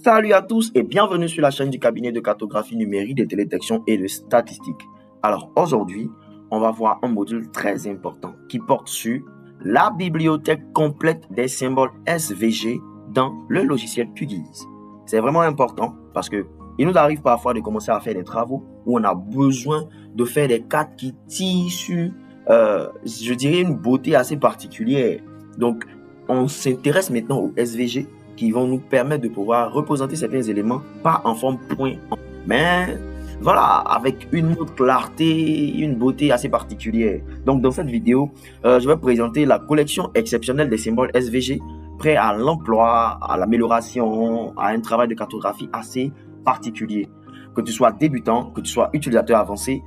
Salut à tous et bienvenue sur la chaîne du cabinet de cartographie numérique, de télédétection et de statistiques. Alors aujourd'hui, on va voir un module très important qui porte sur la bibliothèque complète des symboles SVG dans le logiciel QGIS. C'est vraiment important parce que il nous arrive parfois de commencer à faire des travaux où on a besoin de faire des cartes qui tirent sur, je dirais, une beauté assez particulière. Donc, on s'intéresse maintenant au SVG qui vont nous permettre de pouvoir représenter certains éléments, pas en forme point, mais voilà, avec une autre clarté, une beauté assez particulière. Donc, dans cette vidéo, je vais présenter la collection exceptionnelle des symboles SVG, prêts à l'emploi, à l'amélioration, à un travail de cartographie assez particulier. Que tu sois débutant, que tu sois utilisateur avancé,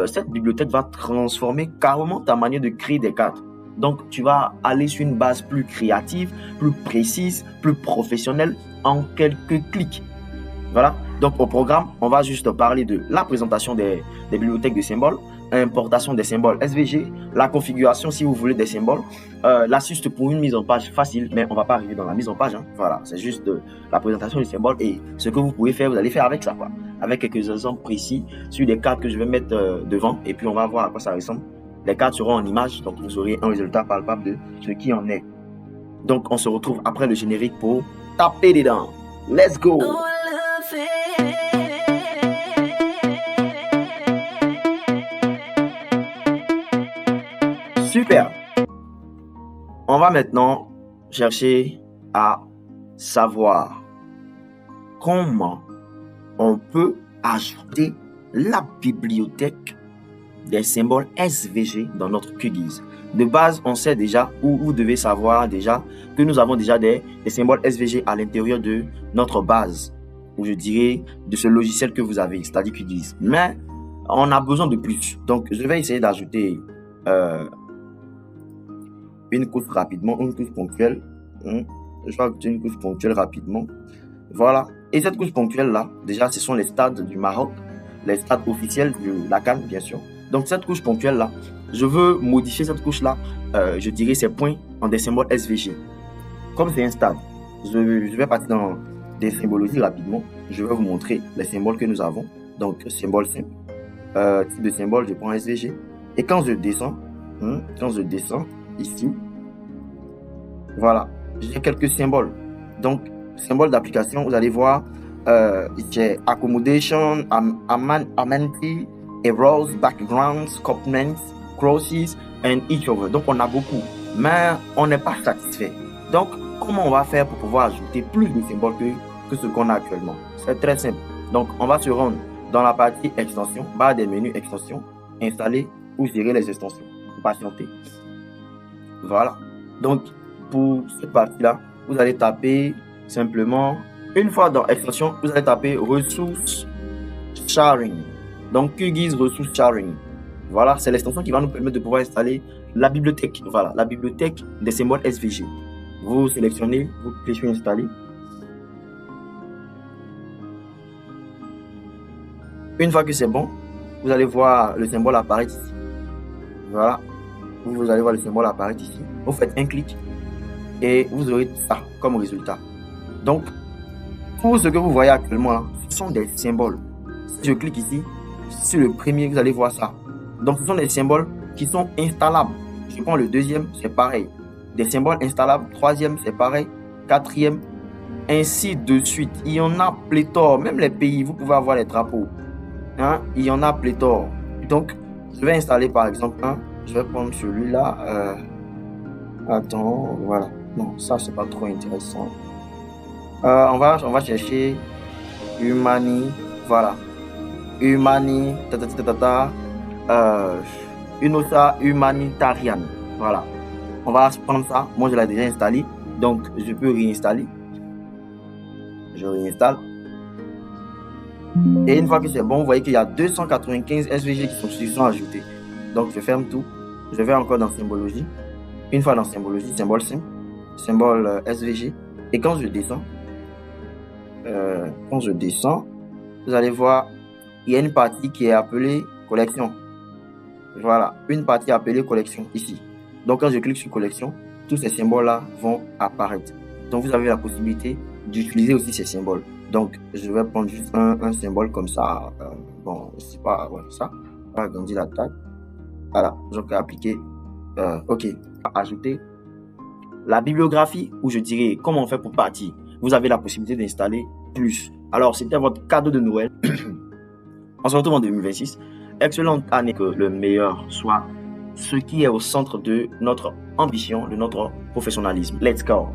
cette bibliothèque va transformer carrément ta manière de créer des cartes. Donc, tu vas aller sur une base plus créative, plus précise, plus professionnelle en quelques clics. Voilà. Donc, au programme, on va juste parler de la présentation des bibliothèques de symboles, importation des symboles SVG, la configuration, si vous voulez, des symboles, l'astuce pour une mise en page facile, mais on ne va pas arriver dans la mise en page. Hein. Voilà, c'est juste la présentation des symboles et ce que vous pouvez faire, vous allez faire avec ça, quoi. Avec quelques exemples précis sur des cartes que je vais mettre devant et puis on va voir à quoi ça ressemble. Les cartes seront en image, donc vous aurez un résultat palpable de ce qui en est. Donc, on se retrouve après le générique pour taper dedans. Let's go! Super! On va maintenant chercher à savoir comment on peut ajouter la bibliothèque des symboles SVG dans notre QGIS. De base, on sait déjà, ou vous devez savoir déjà, que nous avons déjà des symboles SVG à l'intérieur de notre base, ou je dirais de ce logiciel que vous avez, c'est-à-dire QGIS. Mais on a besoin de plus. Donc, je vais essayer d'ajouter une couche rapidement, une couche ponctuelle. Je vais ajouter une couche ponctuelle rapidement. Voilà. Et cette couche ponctuelle-là, déjà, ce sont les stades du Maroc, les stades officiels de la CAN, bien sûr. Donc, cette couche ponctuelle-là, je veux modifier cette couche-là, je dirais ces points en des symboles SVG. Comme c'est un stade, je vais partir dans des symbologies rapidement. Je vais vous montrer les symboles que nous avons. Donc, symbole simple. Type de symbole, je prends SVG. Et quand je descends ici, voilà, j'ai quelques symboles. Donc, symbole d'application, vous allez voir, j'ai accommodation, amenity, errors, backgrounds, components, crosses, and each other. Donc, on a beaucoup, mais on n'est pas satisfait. Donc, comment on va faire pour pouvoir ajouter plus de symboles que ce qu'on a actuellement? C'est très simple. Donc, on va se rendre dans la partie extension, barre des menus extension, installer ou gérer les extensions. Patienter. Voilà. Donc, pour cette partie-là, vous allez taper simplement, une fois dans extension, vous allez taper ressources sharing. Donc, QGIS ressources sharing. Voilà, c'est l'extension qui va nous permettre de pouvoir installer la bibliothèque. Voilà, la bibliothèque des symboles SVG. Vous sélectionnez, vous cliquez sur installer. Une fois que c'est bon, vous allez voir le symbole apparaître ici. Voilà, vous allez voir le symbole apparaître ici. Vous faites un clic et vous aurez ça comme résultat. Donc, tout ce que vous voyez actuellement là, ce sont des symboles. Si je clique ici, sur le premier, vous allez voir ça. Donc, ce sont des symboles qui sont installables. Je prends le deuxième, c'est pareil. Des symboles installables. Troisième, c'est pareil. Quatrième, ainsi de suite. Il y en a pléthore. Même les pays, vous pouvez avoir les drapeaux. Hein? Il y en a pléthore. Donc, je vais installer par exemple un. Je vais prendre celui-là. Attends, voilà. Non, ça, c'est pas trop intéressant. On va chercher Humani. Voilà. Humani, Unosa Humanitarian. Voilà. On va prendre ça. Moi, je l'ai déjà installé. Donc, je peux réinstaller. Je réinstalle. Et une fois que c'est bon, vous voyez qu'il y a 295 SVG qui sont ajoutés. Donc, je ferme tout. Je vais encore dans symbologie. Une fois dans symbologie, symbole simple, symbole SVG. Et quand je descends, vous allez voir, il y a une partie qui est appelée collection. Voilà, une partie appelée collection ici. Donc, quand je clique sur collection, tous ces symboles-là vont apparaître. Donc, vous avez la possibilité d'utiliser aussi ces symboles. Donc, je vais prendre juste un symbole comme ça. Bon, c'est pas ça. On va agrandir la taille. Voilà, donc appliquer. OK. Ajouter la bibliographie, où je dirais comment on fait pour partir. Vous avez la possibilité d'installer plus. Alors, c'était votre cadeau de Noël. On se retrouve en 2026. Excellente année, que le meilleur soit ce qui est au centre de notre ambition, de notre professionnalisme. Let's go!